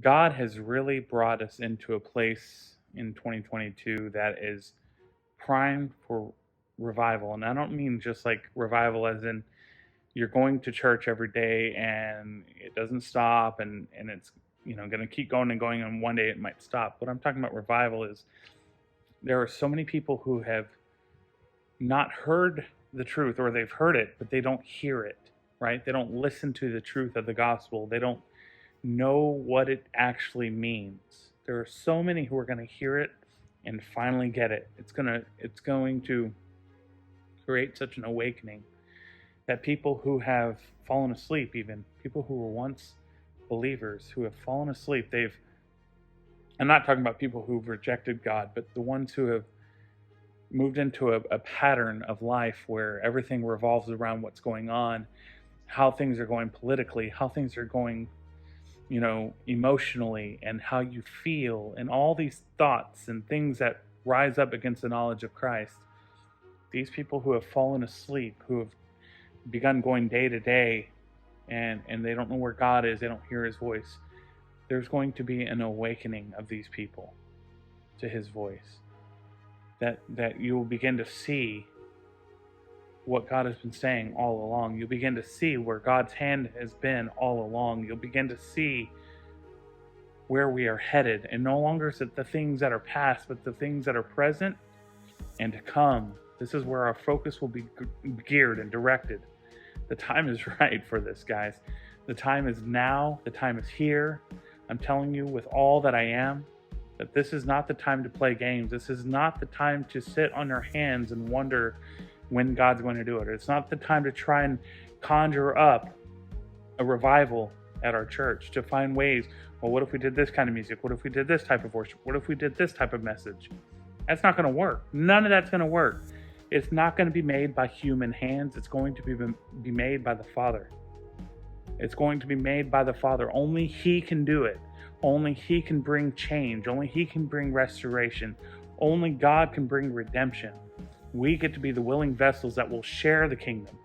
God has really brought us into a place in 2022 that is primed for revival. And I don't mean just like revival as in you're going to church every day and it doesn't stop and it's going to keep going and going, and one day it might stop. What I'm talking about revival is there are so many people who have not heard the truth, or they've heard it but they don't hear it, right? They don't listen to the truth of the gospel. They don't know what it actually means. There are so many who are going to hear it and finally get it. It's going to create such an awakening that people who have fallen asleep, even people who were once believers who have fallen asleep, I'm not talking about people who've rejected God, but the ones who have moved into a pattern of life where everything revolves around what's going on, how things are going politically, how things are going emotionally, and how you feel, and all these thoughts and things that rise up against the knowledge of Christ. These people who have fallen asleep, who have begun going day to day, and they don't know where God is, they don't hear his voice, there's going to be an awakening of these people to his voice. That you will begin to see what God has been saying all along. You'll begin to see where God's hand has been all along. You'll begin to see where we are headed, and no longer is it the things that are past, but the things that are present and to come. This is where our focus will be geared and directed. The time is right for this, guys. The time is now. The time is here. I'm telling you with all that I am, that this is not the time to play games. This is not the time to sit on your hands and wonder when God's going to do it. It's not the time to try and conjure up a revival at our church, to find ways, well, what if we did this kind of music? What if we did this type of worship? What if we did this type of message? That's not going to work. None of that's going to work. It's not going to be made by human hands. It's going to be made by the Father. It's going to be made by the Father. Only he can do it. Only he can bring change. Only he can bring restoration. Only God can bring redemption. We get to be the willing vessels that will share the kingdom,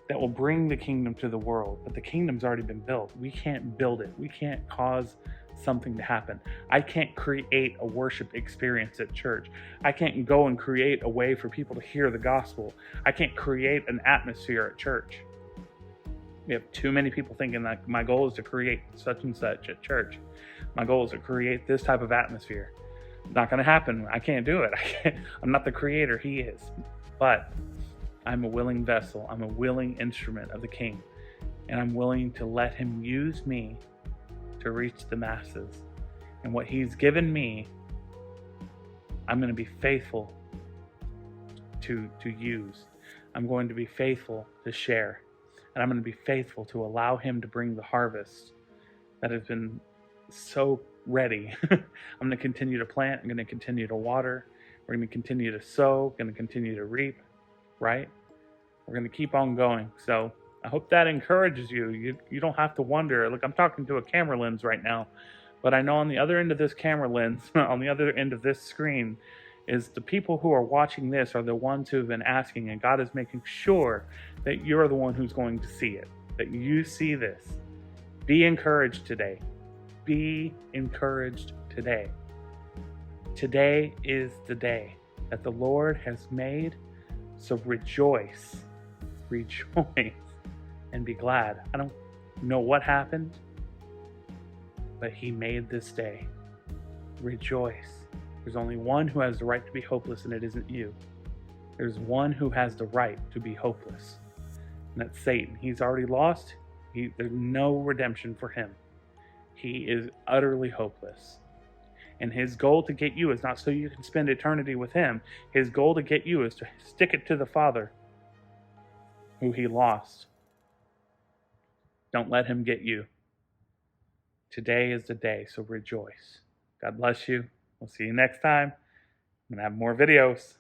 that will bring the kingdom to the world. But the kingdom's already been built. We can't build it. We can't cause something to happen. I can't create a worship experience at church. I can't go and create a way for people to hear the gospel. I can't create an atmosphere at church. We have too many people thinking that my goal is to create such and such at church. My goal is to create this type of atmosphere. Not going to happen. I can't do it. I'm not the creator. He is. But I'm a willing vessel. I'm a willing instrument of the King. And I'm willing to let him use me to reach the masses. And what he's given me, I'm going to be faithful to use. I'm going to be faithful to share. And I'm going to be faithful to allow him to bring the harvest that has been so ready. I'm going to continue to plant. I'm going to continue to water. We're going to continue to sow. Going to continue to reap, right? We're going to keep on going. So I hope that encourages you. You don't have to wonder. Look, I'm talking to a camera lens right now, but I know on the other end of this camera lens, on the other end of this screen, is the people who are watching this are the ones who have been asking, and God is making sure that you're the one who's going to see it, that you see this. Be encouraged today. Be encouraged today. Today is the day that the Lord has made, so rejoice, rejoice, and be glad. I don't know what happened, but he made this day. Rejoice. There's only one who has the right to be hopeless, and it isn't you. There's one who has the right to be hopeless, and that's Satan. He's already lost. There's no redemption for him. He is utterly hopeless. And his goal to get you is not so you can spend eternity with him. His goal to get you is to stick it to the Father who he lost. Don't let him get you. Today is the day, so rejoice. God bless you. We'll see you next time. I'm going to have more videos.